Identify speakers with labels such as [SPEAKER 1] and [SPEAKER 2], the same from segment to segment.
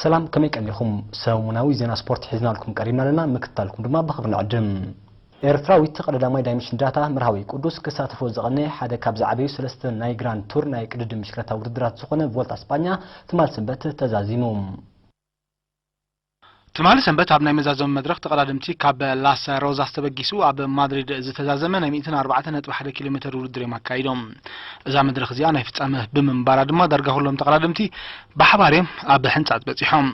[SPEAKER 1] سلام كمي كان لكم سومناوي زينا سبورت حزنا لكم قريبنا لنا مكتالكم دما بخبر نعدم ኤርትራዊ ተቀዳዳማይ ዳይሜንሽን ዳታ ምርሃዊ ቅዱስ ክሳተፎ ዘቀነ ሓደ ካብ ዛዕበዩ ሰለስተ ናይ ግራንድ ቱር ናይ ቅድድም ምሽክለታ ውድድራት ዝኾነ ቮልታ እስፓኛ ትማል ሰንበት ተዛዚሙ
[SPEAKER 2] تمال سنبت ابناء مزازم مدرخ تقدمتي كاب لاس روزا استبغيسو اب مدريد زتزازمه 104.1 كيلومتر ودري ماكايدوم اذا مدرخ زيانه يفصمه بمنبارا دما درغه ሁሉም تقدمتي بحباريم اب حنصات بصيحم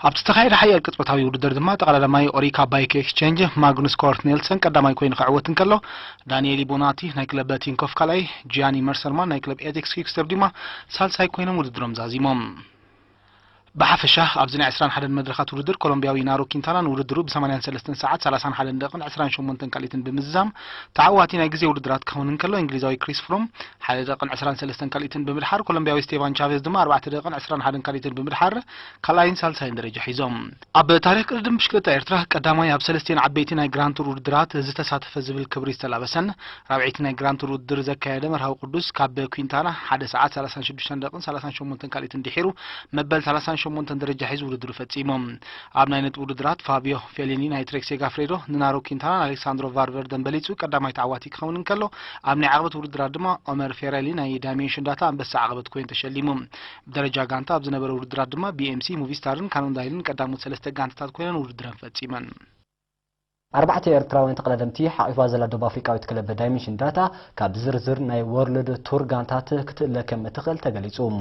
[SPEAKER 2] اب تخايد حيل قطبتاوي وددر دما تقدماي اوريكا بايك اكسچينج ماغنوس كورت نيلسن قداماي كوين خعوتن كلو دانييل بوناتي ناي كلب تينكوف كالاي جياني مرسلمان ناي كلب ايتكس كيكستر ديما سالساي كوينم وددرم زازيمم بحفشة أبزنا 21 مدرخات ودر كولومبياوي نارو كينتانا ودرو ب 83 ساعات 30 دقيقة 28 كاليتن بمزام تعواتي ناي غزي ودرات كونن كلو انجليزاوي كريس فروم 1 دقيقة 23 كاليتن بمدحر كولومبياوي ستيفان تشافيز دما 4 دقيقة 21 كاليتن بمدحر كلاين سالساين درجة حيزوم اب تاريخ قدم مشكلة إرترا قداماي اب سلستين عبيتي ناي جراند تور ودرات زتساتف زبل كبريس تلابسن رابعيتي ناي جراند تور ودر زكايده مرهاو قدوس كاب كوينتانا 1 ساعات 36 دقيقة 38 كاليتن دحيرو مبل 38 درجة حيز ودرو فتيمم ابنا نت ودرات فابيو فيليني ناي تريكسي غافريدو نارو كينتانا الكساندرو فارفردن بليتو قداماي تعواتي كونن كلو ابنا عقبت ودرات دما عمر فيرالي ناي دايمنشن داتا بس عقبت كوين تشليمم بدرجة غانتا ابزنبر ودرات دما بي ام سي موفي ستارن كانون دايلن قدامو سلسته غانتات كوينن ودران فتيمن
[SPEAKER 1] أربعة إيرتراوين تقدمتي حائفة زلا دوب أفريقيا تكلب دايمنشن داتا كاب زرزر ناي وورلد تور غانتات كتلكم تخل تغليصوم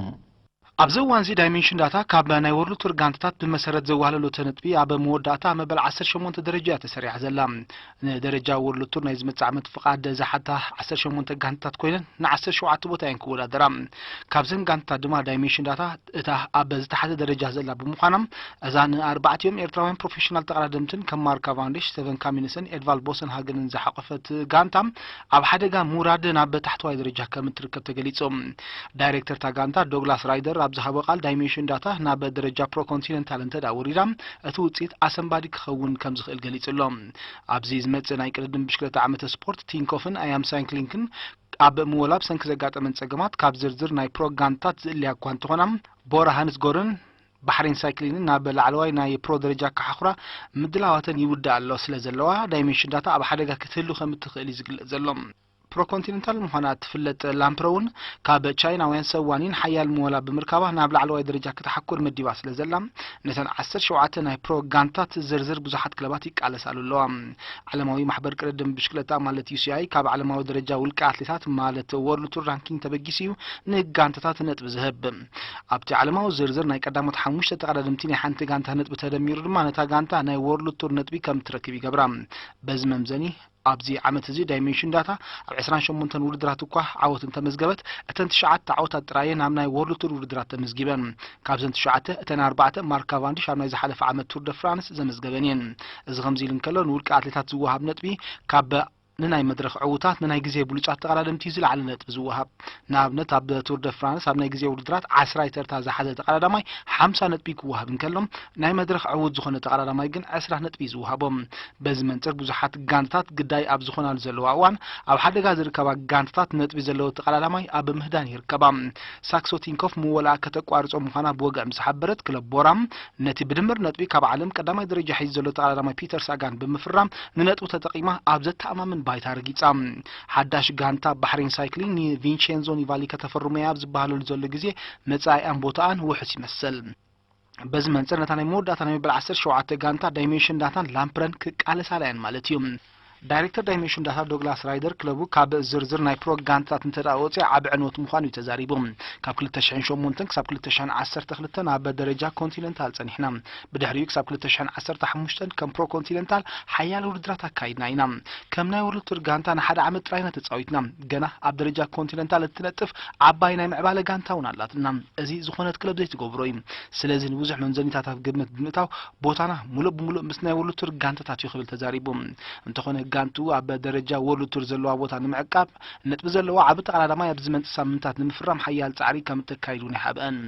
[SPEAKER 1] أبزوان زي دايمنشن داتا كابلا ناي وورلد تور غانتات بمسرت زوالو تنطبي اب مود داتا مبل 18 درجات تسريع زلام درجه وورلد تور ناي زمت عمت فقاد ذا حتى 18 غانتات كوينن نا 17 بوتا ينكو ودرام كابزن غانتا دما دايمنشن داتا اتا اب زتحت درجه زلا بمخانم ازان 4 يوم ايرتراوين بروفيشنال تقدمتن كمار كافانديش 7 كامينسن ادفال بوسن هاغن زحقفت غانتام اب حدغا مراد ناب تحتوي درجه كمتركب تغليصوم دايركتور تا غانتا دوغلاس رايدر أبزها بقال دايمنشن داتا ناب درجة برو كونتيننتال انت داوريرام اتوصيت اسنبادي كخون كم زخيل غليصلهم ابزيز مت ناي قدم بشكلتا عمت سبورت تينكوفن ايام سايكلينكن اب مولاب سنك زغاطمن صگمات كاب زرزر ناي بروغانتات زليا كوانت هونم بورا هانس غورن بحرين سايكلين ناب العلواي ناي برو درجة كحخرا مدلاواتن يودا الله سلازلوا دايمنشن داتا اب حدغا كتلو خمتخيل يزغل زلهم برو كونتيننتال مخانات فلت لامبرون كاب تشاينا وين سوانين حيال مولا بمركبه نابل على درجه كتحكر مديبا سلازلام نتن 10 شوعات ناي برو غانتات زرزر بزحات كلبات يقالسالو لهم علماوي محبر قدم بشكلتا مالت يو سي اي كاب علماوي درجه ولق اتليتات مالت وورلد تور رانكينج تبغيسيو نغانتات نطب زهب ابتي علماوي زرزر ناي قدامت 5 تقدمتين حنت غانتا نطب تدمير دما نتا غانتا ناي وورلد تور نطبي كم تركب يغبرام بزممزني أبزي عمت زي دايمنشن داتا اب 28 ودرات كو عوت انت مزغبت اتن 9 عوت تراين نامناي وورلد تور ودرات مزغبن كابزن 9 اتن 4 ماركا فانديش نامناي زحلف عمت تور دو فرانس زمزغبنين از غمزيلن كلون ولق اتليتات زوهاب نطبي كاب نناي مدرخ عوتات نناي غزي بلوصات تقدمتي زل على نطب زوهاب نابنت اب تور دو فرانس اب ناي غزي ودرات 10 يترتا زحله تقدماي 50 نطبي كوهاب نكلم ناي مدرخ عوت زخونه تقدماي جن 10 نطبي زوهابم بزمنصر بزحات غانتات غداي اب زخونال زلوا وان اب حدغا زركبا غانتات نطبي زلوا تقدماي اب مهدان يركبام ساكسو تينكوف مولا كتقوارصو مخانا بوغا مسحبرت كلب بورام نتي بدمر نطبي كاب عالم قداماي درجه حيز زلوا تقدماي بيتر ساغان بمفرام ننطو تتقيما اب زتامن بايتار غيصام حداش غانتا بحرين سايكلين ني فينشينزو نيفالي كتفرمو ياب زبالو زل غزي مصاي ان بوتان وحس يمسل بزمن صرنا تاني مود داتا ني بل 10 شوعه غانتا دايمنشن داتا لامبرن كقالسالين مالتيوم دايركتور دايمنشن داتا دوغلاس رايدر كلبو كاب زرزر ناي برو غانتات انتراوصي عب عنوت مخانو تزاريبوم كاب 2008 كساب 2012 اب درجه كونتيننتال صنيحنا بدحريو كساب 2015 كم برو كونتيننتال حيال ودرات اكايدناينا كم ناي ورلد تور غانتا نحد عمت راينا تصاويتنا غنا اب درجه كونتيننتال تنطف عباي ناي معباله غانتاون علاتنا ازي زخونت كلب زيت غبرويم سلازي وزح من زنيتات غدمت بمتاو بوتانا مولو بمولو مسناي ورلد تور غانتات يخبل تزاريبوم انت خونه
[SPEAKER 2] ጋንቱ ኣብ ደረጃ ወርልድ ቱር ዘለዋ ቦታ ንምዕቃብ ነጥቢ ዘለዋ ዓብ ተቀዳዳማ ኣብ ዝመንጽ ሳምንታት ንምፍራም ሓያል ጻዕሪ ከም ተካይዱን ይሓብአን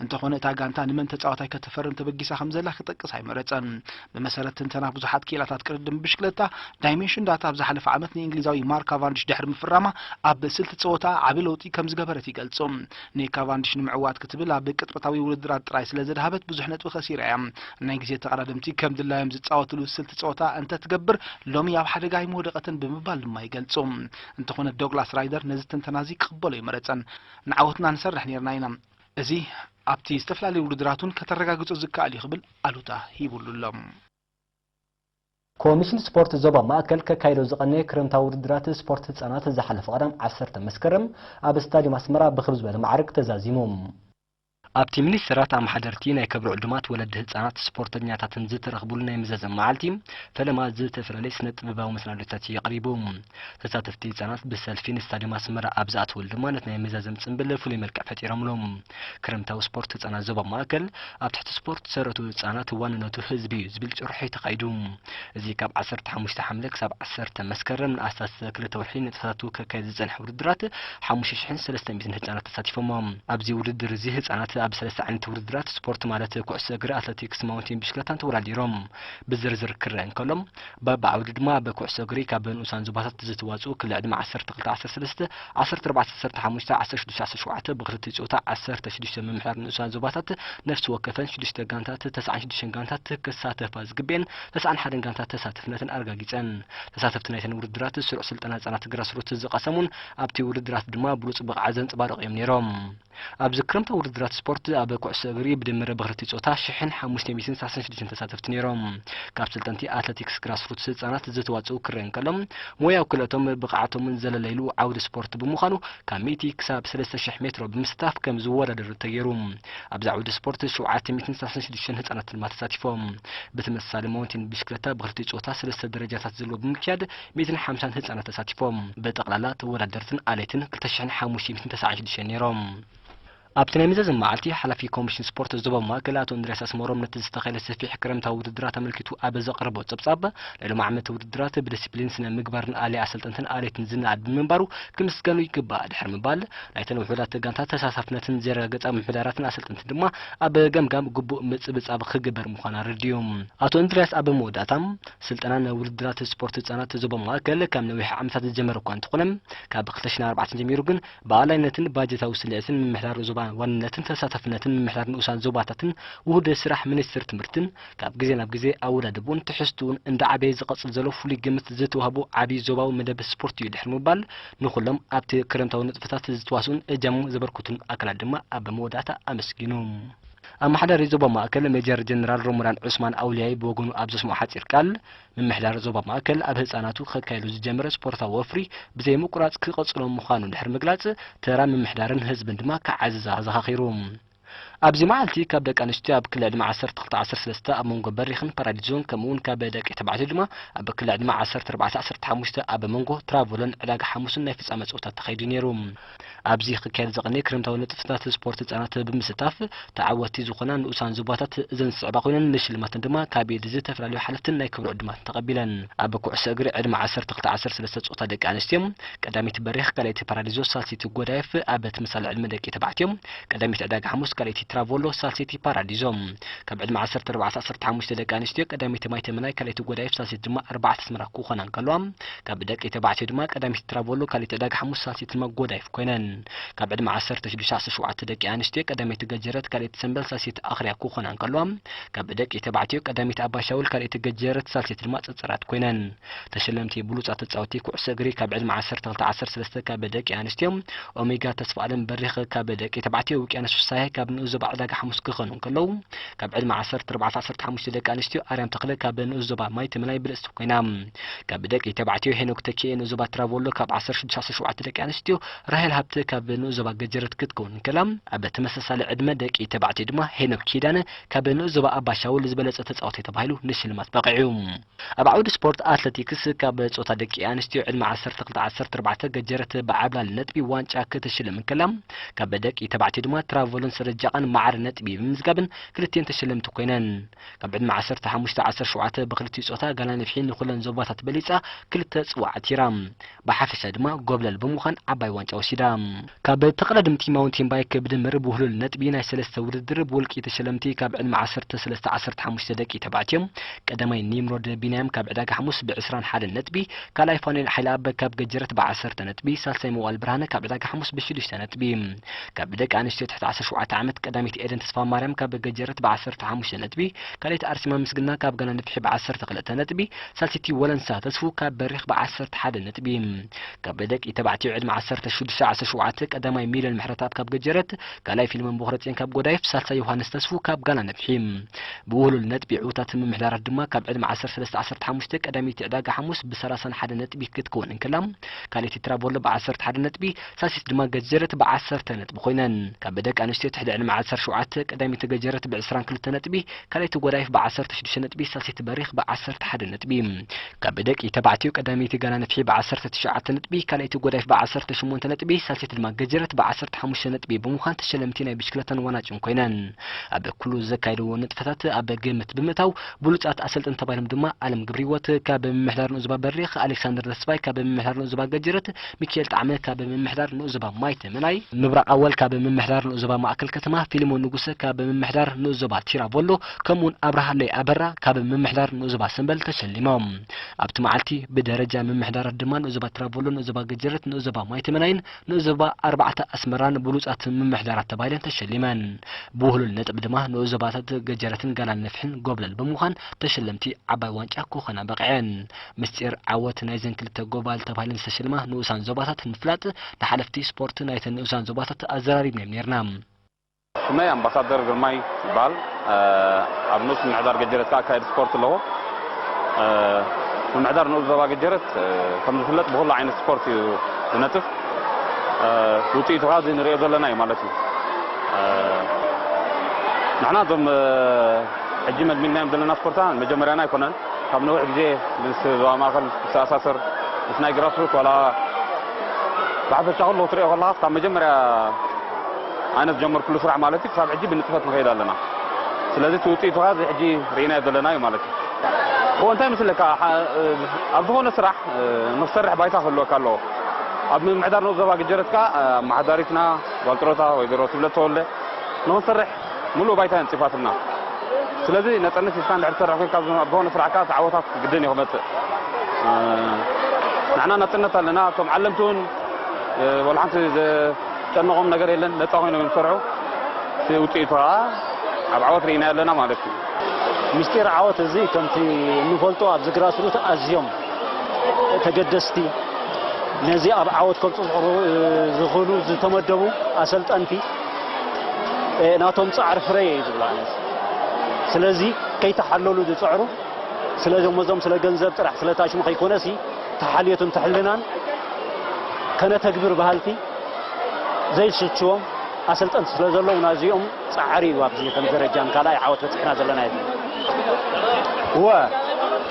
[SPEAKER 2] እንተኾነ እታ ጋንታ ንመን ተጻዋታይ ከተፈርም ተበጊሳ ከም ዘላ ክጠቅስ ኣይመረጸን ብመሰረት ትንተና ብዙሓት ኪላታት ቅርድም ብሽክለታ ዳይሜንሽን ዳታ ኣብ ዝሓለፈ ዓመት ንእንግሊዛዊ ማርክ ካቫንዲሽ ድሕሪ ምፍራማ ኣብ ስልቲ ጸወታ ዓብ ለውጢ ከም ዝገበረት ይገልጹ ንካቫንዲሽ ንምዕዋት ክትብል ኣብ ቅጥረታዊ ውድድራት ጥራይ ስለ ዘድሃበት ብዙሕ ነጥቢ ኸሲራ እያ ናይ ግዜ ተቀዳደምቲ ከም ድላዮም ዝጻወትሉ ስልቲ ጸወታ እንተ ትገብር ሎሚ ኣብ ሓደጋ ይመወደቀትን ብምባል ድማ ይገልጹ እንተኾነ ዶግላስ ራይደር ነዚ ትንተናዚ ክቕበሎ ይመረጸን ንዓወትና ንሰርሕ ነርና ኢና እዚ ኣብቲ ዝተፈላለዩ ውድድራቱን ከተረጋግጹ ዝከኣል ይኽብል ኣሉታ ሂቡሉሎም
[SPEAKER 1] ኮሚሽን ስፖርት ዞባ ማእከል ከካይዶ ዝቐነየ ክረምታዊ ውድድራት ስፖርት ህጻናት ዝሓለፈ ቀዳም 10 መስከረም ኣብ ስታዲየም ኣስመራ ብኽብ ዝበለ ማዕርግ ተዛዚሞም ኣብቲ ሚኒስትራት ኣማሓደርቲ ናይ ከብሪ ዕልዱማት ወለዲ ህጻናት ስፖርተኛታትን ዝተረኽቡሉ ናይ ምዘዘም መዓልቲ ፈለማ ዝተፈላለየ ስነ ጥበባዊ መሰናዶታት የቕሪቡ ተሳተፍቲ ህጻናት ብሰልፊ ንስታዲየም ኣስመራ ኣብ ዝኣትውሉ ድማ ነቲ ናይ ምዘዘም ጽምብል ፍሉይ መልክዕ ፈጢሮምሎም ክረምታዊ ስፖርት ህጻናት ዞባ ማእከል ኣብ ትሕቲ ስፖርት ዝሰረቱ ህጻናት ዋንነቱ ህዝቢ እዩ ዝብል ጭርሖ ተኻይዱ እዚ ካብ 15 ሓምለ ክሳብ 10 መስከረም ንኣስታት 2 ወርሒ ንጥፈታቱ ከካይድ ዝጸንሐ ውድድራት 5300 ህጻናት ተሳቲፎሞም ኣብዚ ውድድር እዚ ህጻናት ኣብ 3 ዓይነት ውድድራት ስፖርት ማለት ኩዕሶ እግሪ ኣትሌቲክስ ማውንቴን ብሽክለታን ተወዳዲሮም ብዝርዝር ክረአ እንከሎም በዓውዲ ድማ በኩዕሶ እግሪ ካብ ንኡሳን ዞባታት ዝተዋጽኡ ክልል ዕድመ 12-13 14-15 16-17 ብክልተ ጾታ 16 ምምሕዳር ንኡሳን ዞባታት ነፍሲ ወከፈን 6 ጋንታት 96 ጋንታት ክሳተፋ ዝግበአን 91 ጋንታት ተሳትፍነትን ኣረጋጊጸን ተሳተፍቲ ናይተን ውድድራት ስሩዕ ስልጠና ህጻናት ግራስሩት ዝቐሰሙን ኣብቲ ውድድራት ድማ ብሉጽ ብቕዓት ዘንጸባርቑ እዮም ነይሮም ኣብዚ ክረምታዊ ውድድራት ስፖርት ኣብ ኩዕሶ እግሪ ብድምረ ብክልተ ጾታ 1536 ተሳተፍቲ ነይሮም ካብ ስልጠንቲ ኣትሌቲክስ ግራስሩት ህጻናት ዝተዋጽኡ ክረአ እንከሎም ሞያዊ ክእለቶም ብቕዓቶምን ዘለለይሉ ዓውዲ ስፖርት ብምዃኑ ካብ 100 ክሳብ 3000 ሜትሮ ብምስታፍ ከም ዝወዳደሩ ተገይሩ ኣብዚ ዓውዲ ስፖርት 736 ህጻናት ድማ ተሳቲፎም ብተመሳሳሊ ማውንቴን ብሽክለታ ብክልተ ጾታ 3 ደረጃታት ዘለዎ ብምክያድ 150 ህጻናት ተሳቲፎም በጠቕላላ ተወዳደርትን ኣሌትን 2596 ነይሮም ኣብቲ ናይ ምዘዘም መዓልቲ ሓላፊ ኮሚሽን ስፖርት ዞባ ማእከል ኣቶ እንድርያስ ኣስመሮም ነቲ ዝተኻየደ ሰፊሕ ክረምታዊ ውድድራት ኣመልኪቱ ኣብ ዘቕረቦ ጸብጻብ ናይ ሎሚ ዓመት ውድድራት ብዲስፕሊን ስነ ምግባርን ኣልያ ኣሰልጠንትን ኣሌትን ዝነኣድ ብምንባሩ ክምስገኑ ይግባእ ድሕሪ ምባል ናይተን ውሑዳት ጋንታት ተሳታፍነትን ዘረጋገጸ ምሕደራትን ኣሰልጠንትን ድማ ኣብ ገምጋም ግቡእ ምጽብጻብ ክግበር ምዃኑ ኣረድዮም ኣቶ እንድርያስ ኣብ መወዳእታም ስልጠና ናይ ውድድራት ስፖርት ህጻናት ዞባ ማእከል ካብ ነዊሕ ዓመታት ዝጀመረ እኳ እንትኾነም ካብ 2004 ጀሚሩ ግን ብኣላይነትን ባጀታዊ ስልዕትን ምምሕዳር ዞባ ዋንነትን ተሳታፍነትን ምምሕዳር ንኡሳን ዞባታትን ውህደ ስራሕ ሚኒስትር ትምህርትን ካብ ግዜ ናብ ግዜ ኣወዳድቦን ትሕዝቱን እንደ ዓበየ ዝቐጽል ዘሎ ፍሉይ ግምት ዝተዋህቡ ዓብዪ ዞባዊ መደብ ስፖርት እዩ ድሕሪ ምባል ንኹሎም ኣብቲ ክረምታዊ ንጥፈታት ዝተዋስኡን እጃም ዘበርክቱን ኣካላት ድማ ኣብ መወዳእታ ኣመስጊኑ ኣማሓዳሪ ዞባ ማእከል ሜጀር ጀነራል ሮሙዳን ዑስማን ኣውልያይ ብወገኑ ኣብ ዘስምዖ ሓፂር ቃል ምምሕዳር ዞባ ማእከል ኣብ ህጻናቱ ከካይዱ ዝጀመረ ስፖርታዊ ወፍሪ ብዘይ ምቁራጽ ክቐጽሎም ምዃኑ ድሕሪ ምግላጽ ተራ ምምሕዳርን ህዝብን ድማ ክዓዝዛ ዘኻኺሩ ኣብዚ መዓልቲ ካብ ደቂ ኣንስትዮ ኣብ ክልል ዕድመ 12-13 ኣብ መንጎ በሪኽን ፓራዲዞን ከምኡውን ካብ ደቂ ተባዕትዮ ድማ ኣብ ክልል ዕድመ 14-15 ኣብ መንጎ ትራቨልን ዕዳጋ ሓሙስን ናይ ፍጻመ ጸወታት ተኻይዱ ነይሩ ኣብዚ ክካየድ ዝቐነየ ክረምታዊ ንጥፈታት ስፖርት ህጻናት ብምስታፍ ተዓወቲ ዝኾና ንኡሳን ዞባታት እዘን ዝስዕባ ኮይነን ንሽልማትን ድማ ካብ ኢድ ዝተፈላለዩ ሓለፍትን ናይ ክብሪ ዕድማት ተቐቢለን ኣብ ኩዕሶ እግሪ ዕድመ 12-13 ጾታ ደቂ ኣንስትዮ ቀዳሚት በሪኽ ካልአይቲ ፓራዲዞ ሳልሲቲ ጎዳይፍ ኣብ ተመሳሳሊ ዕድመ ደቂ ተባዕትዮ ቀዳሚት ዕዳጋ ሓሙስ ካልአይቲ ትራቨሎ ሳልሲቲ ፓራዲዞ ካብ ዕድመ 14-15 ደቂ ኣንስትዮ ቀዳሚት ማይ ተመናይ ካልአይቲ ጎዳይፍ ሳልሲቲ ድማ 4 ስምራ ክኾና እንከለዋ ካብ ደቂ ተባዕትዮ ድማ ቀዳሚት ትራቨሎ ካልአይቲ ዕዳጋ ሓሙስ ሳልሲቲ ድማ ጎዳይፍ ኮይነን ካብ ዕድመ 16-17 ደቂ ኣንስትዮ ቀዳሚት ገጀረት ካልአይቲ ሰንበል ሳልሲቲ ኣኽርያ ክኾና እንከለዋ ካብ ደቂ ተባዕትዮ ቀዳሚት ኣባሻውል ካልአይቲ ገጀረት ሳልሲቲ ድማ ጽጽራት ኮይነን ተሸለምቲ ብሉጻት ተጻወቲ ኩዕሶ እግሪ ካብ ዕድመ 12-13 ካብ ደቂ ኣንስትዮ ኦሜጋ ተስፋኣለም በሪኽ ካብ ደቂ ተባዕትዮ ውቅያኖስ ፍሳሐ ካብ ንኡስ ዞባ ዕዳጋ ሓሙስ ክኾኑ እንከለዉ ካብ ዕድመ 14-15 ደቂ ኣንስትዮ ኣርያም ተኽለ ካብ ንኡስ ዞባ ማይ ተመናይ ብልእስቲ ኮይና ካብ ደቂ ተባዕትዮ ሄኖክ ተኪኤ ንኡስ ዞባ ትራቨሎ ካብ 16-17 ደቂ ኣንስትዮ ራሄል ሃብቲ ካብ ንኡስ ዞባ ገጀረት ክትከውን እንከላ ኣብ ተመሳሳሊ ዕድመ ደቂ ተባዕትዮ ድማ ሄኖክ ኪዳነ ካብ ንኡስ ዞባ ኣባሻውል ዝበለጸ ተጻዋታይ ተባሂሉ ንሽልማት በቂዑ ኣብ ዓውዲ ስፖርት ኣትሌቲክስ ካብ ጾታ ደቂ ኣንስትዮ ዕድመ 12-14 ገጀረት ብዓብላል ነጥቢ ዋንጫ ክትሽልም እንከላ ካብ ደቂ ተባዕትዮ ድማ ትራቨልን ስረጃቃን ማዕረ ነጥቢ ብምዝጋብን ክልቲአን ተሸለምቲ ኮይነን ካብ ዕድመ 15-17 ብክልቲኡ ጾታ ጋላ ነፍሒን ንኩለን ዞባታት በሊጻ ክልተ ጽዋዓት ቲራ ብሓፈሻ ድማ ጎብለል ብምዃን ዓባይ ዋንጫ ወሲዳ ካብ ተቀዳድምቲ ማውንቴን ባይክ ብድምር ብህሉል ነጥቢ ናይ ሰለስተ ውድድር ብውልቂ ተሸለምቲ ካብ ዕድመ 13-15 ደቂ ተባዕትዮም ቀዳማይ ኒምሮድ ቢንያም ካብ ዕዳጋ ሐሙስ ብ21 ነጥቢ ካልኣይ ፋኑኤል ሓይለ ኣበ ካብ ገጀረት ብ10 ነጥቢ ሳልሳይ መዋል ብርሃነ ካብ ዕዳጋ ሐሙስ ብ6 ነጥቢ ካብ ደቂ ኣንስትዮ ትሕቲ 17 ዓመት ቀዳሚት ኤደን ተስፋ ማርያም ካብ ገጀረት ብ15 ነጥቢ ካልኣይቲ ኣርሲማ ምስግና ካብ ጋና ነፍሒ ብ12 ነጥቢ ሳልሲቲ ወለንሳ ተስፉ ካብ በሪኽ ብ11 ነጥቢ ካብ ደቂ ተባዕትዮ ዕድመ 16-17 ቀዳማይ ሚሊዮን ምሕረታት ካብ ገጀረት ካልኣይ ፊልምን ብኽረጽን ካብ ጎዳይፍ ሳልሳይ ዮሐንስ ተስፉ ካብ ጋና ነፍሒ ብውህሉል ነጥቢ ዕውታት ምምሕዳራት ድማ ካብ ዕድመ 13-15 ቀዳሚት ዕዳጋ ሐሙስ ብ31 ነጥቢ ክትከውን እንከላም ካልኣይቲ ትራቮሎ ብ11 ነጥቢ ሳልሲት ድማ ገጀረት ብ10 ነጥቢ ኮይነን ካብ ደቂ ኣንስትዮ ትሕቲ ዕድመ 17 ቀዳሚት ገጀረት ብ22 ነጥቢ ካልኣይቲ ጎዳይፍ ብ16 ነጥቢ ሳልሲት በሪኽ ብ11 ነጥቢ ካብ ደቂ ተባዕትዮ ቀዳሚት ጋና ነፍሒ ብ19 ነጥቢ ካልኣይቲ ጎዳይፍ ብ18 ነጥቢ ሳልሲት ድማ ገጀረት ብ15 ነጥቢ ብምዃን ተሸለምቲ ናይ ብሽክለታን ዋናጭን ኮይነን ኣብ ኩሉ ዘካይደዎ ንጥፈታት ኣብ ግምት ብምእታው ብሉጻት ኣሰልጥን ተባሂሎም ድማ ኣለም ግብሪወት ካብ ምምሕዳር ንኡዝባ በሪኽ ኣሌክሳንደር ደስባይ ካብ ምምሕዳር ንኡዝባ ገጀረት ሚካኤል ጣዕመ ካብ ምምሕዳር ንኡዝባ ማይተ መናይ ምብራቕ ኣወል ካብ ምምሕዳር ንኡዝባ ማእከል ከተማ ፊልሞን ንጉሰ ካብ ምምሕዳር ንኡዝባ ቲራቮሎ ከምኡን ኣብርሃለይ ኣበራ ካብ ምምሕዳር ንኡዝባ ሰንበል ተሸሊሞም ኣብቲ መዓልቲ ብደረጃ ምምሕዳራት ድማ ንኡዝባ ቲራቮሎ ንኡዝባ ገጀረት ንኡዝባ ማይተ መናይን ንኡዝባ 4 ኣስመራን ብሉጻት ምምሕዳራት ተባሂለን ተሸሊመን ብውህሉል ነጥቢ ድማ ንኡዝባታት ገጀረትን ጋላን ነፍሕን ጎብለል ብምዃን ተሸለምቲ ዓባይ ዋንጫ ክኾና በቕዐን ምስጢር ዓወት ናይ ዘን ክልተ ጎባል ተባሂለን ዝተሸልማ ንኡሳን ዞባታት ንፍላጥ ንሓለፍቲ ስፖርት ናይተን ንኡሳን ዞባታት ኣዘራሪብና ነርና
[SPEAKER 3] ስመይ ኣምባሳደር ግርማይ ይባል ኣብ ንኡስ ምምሕዳር ገጀረት ካካይድ ስፖርት ኣለዎ ምምሕዳር ንኡስ ዞባ ገጀረት ከም ዝፍለጥ ብኩሉ ዓይነት ስፖርት እዩ ዝነጥፍ ውፅኢቱ ከዓ ንሪኦ ዘለና እዩ ማለት እዩ ንሕና እዞም ሕጂ መልሚልናዮም ዘለና ስፖርታ መጀመርያና ኣይኮነን ካብ ነዊሕ ግዜ ምስ ዞባ ማእከል ዝተኣሳሰር ምስ ናይ ግራስሩት ዋላ ብሓፈሻ ኩሉ ክትሪኦ ከለካ ካብ መጀመርያ ዓይነት ጀመር ኩሉ ስራሕ ማለት እዩ ክሳብ ሕጂ ብንጥፈት ንኸይድ ኣለና ስለዚ እቲ ውፅኢቱ ከዓ ሕጂ ርኢናዮ ዘለና እዩ ማለት እዩ እንታይ ምስለካ ኣብ ዝኾነ ስራሕ ንክሰርሕ ባይታ ክህልወካ ኣለዎ ኣብ ምምሕዳር ንኡስ ዞባ ገጀረትካ ኣመሓዳሪትና ጓልጥሮታ ወይዘሮ ትብለት ተወለ ንክንሰርሕ ሙሉእ ባይታ የንፅፋትና ስለዚ ነፃነት ሒዝካ እንድሕር ትሰርሕ ኮንካ ኣብ ዝኾነ ስራሕካ ተዓወታት ግድን እዩ ክመፅእ ንሕና ነፃነት ኣለና እቶም ዓለምቲ እውን ወላ ሓንቲ ዘጨነቖም ነገር የለን ነፃ ኮይኖም ዝሰርሑ እቲ ውፅኢቱ ከዓ ኣብ ዓወት ርኢና ኣለና ማለት እዩ
[SPEAKER 4] ምስጢር ዓወት እዚ ከምቲ እንፈልጦ ኣብ ዝግራስሩት ኣዝዮም ተገደስቲ ነዚ ኣብ ዓወት ከምፅሑ ዝኽእሉ ዝተመደቡ ኣሰልጠንቲ ናቶም ፃዕሪ ፍረ እዩ ዝብላ ስለዚ ከይተሓለሉ ዝፅዕሩ ስለዞም ስለ ገንዘብ ጥራሕ ስለ ታሽሙ ከይኮነሲ ተሓልየቱን ተሕልናን ከነተግብር ባህልቲ ዘይስችዎም ኣሰልጠንቲ ስለ ዘለዉ ናዚኦም ፃዕሪ እዩ ኣብዚ ከም ደረጃን ካልኣይ ዓወት በፅሕና ዘለና እዩ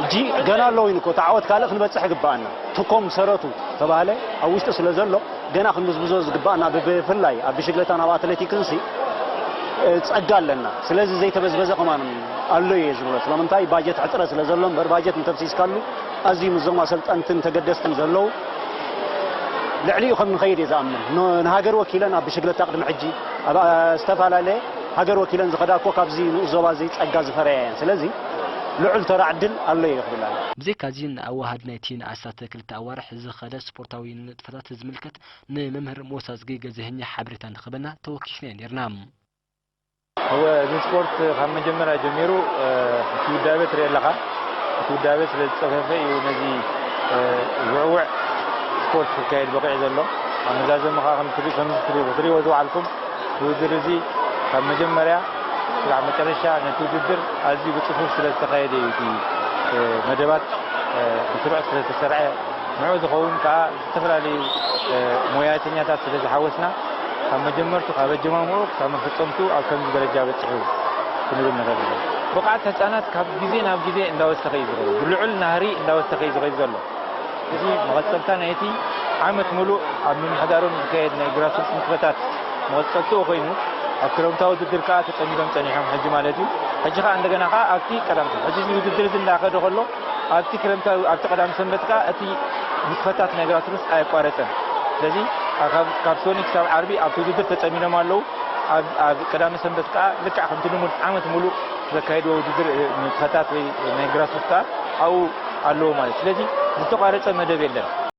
[SPEAKER 4] እጂ ገና ኣለዉ ኢንኮ ተዓወት ካልእ ክንበፅሕ ይግባአና ትኮም ሰረቱ ተባሃለ ኣብ ውሽጢ ስለ ዘሎ ገና ክንብዝብዞ ዝግባአና ብፍላይ ኣብ ብሽክለታን ኣብ ኣትሌቲክንሲ ጸጋ ኣለና ስለዚ ዘይተበዝበዘ ከማን ኣሎ እዩ ዝብሎ ስለምንታይ ባጀት ሕፅረ ስለ ዘሎ እምበር ባጀት እንተብሲስካሉ ኣዝዩ ምዞም ኣሰልጠንትን ተገደስትን ዘለዉ ልዕሊኡ ከም ንኸይድ እየ ዝኣምን ንሃገር ወኪለን ኣብ ብሽክለታ ቅድሚ ሕጂ ኣብ ዝተፈላለየ ሃገር ወኪለን ዝኸዳ እኮ ካብዚ ንኡስ ዞባ እዚ ጸጋ ዝፈረያ እየን ስለዚ ልዑል ተራዕድል ኣሎ ይኽብላ
[SPEAKER 1] ብዘይካዚ ንኣዋሃድ ናይቲ ንኣሳተ ክልተ ኣዋርሕ ዝኸደ ስፖርታዊ ንጥፈታት ዝምልከት ንመምህር ሞሳዝጊ ገዘህኛ ሓበሬታ ንኽበና ተወኪሽና ነርና
[SPEAKER 5] هو السبورت خام مجمرة جميرو في دابت ريالها في دابت للصفافة ونزي وعوع سبورت في كايد بقية ذلو أنا لازم خام تري وزو عليكم ودرزي خام مجمرة خام ترشة نتوجدر أزي بتصفوف سلسخايد في مدبات بسرعة سلسخرع معوذ خوم كا تفرع لي موياتنيا تاس سلسحوسنا كم جمرتو خاب جمامو كم فصمتو أو كم درجة بتشعو كنقول نقول بقعت هتانات كاب جزين أو جزين إنداو استخيز غير بالعل نهري إنداو استخيز غير زلوا إذا مغسلتان أيتي عامة ملو من حدارون كيد نجراسات مخبطات مغسلتو غينو أكرمتها وتدير كات تميلهم تانيهم حجي مالتي حجي خا عندنا خا أكتي كلامته حجي وتدير زين لاخذ خلوا أكتي كلامته أكتي قدام سنبتك أتي متفتات نجارات روس أي قارتن لذي كابسونيك سب عربي أكتي وتدير تميلهم مالو قدام سنبتك لك أخذ تلوم عامة ملو زكايد وتدير متفتات نجارات روس أو علو مالت لذي متقارنة مدبيلنا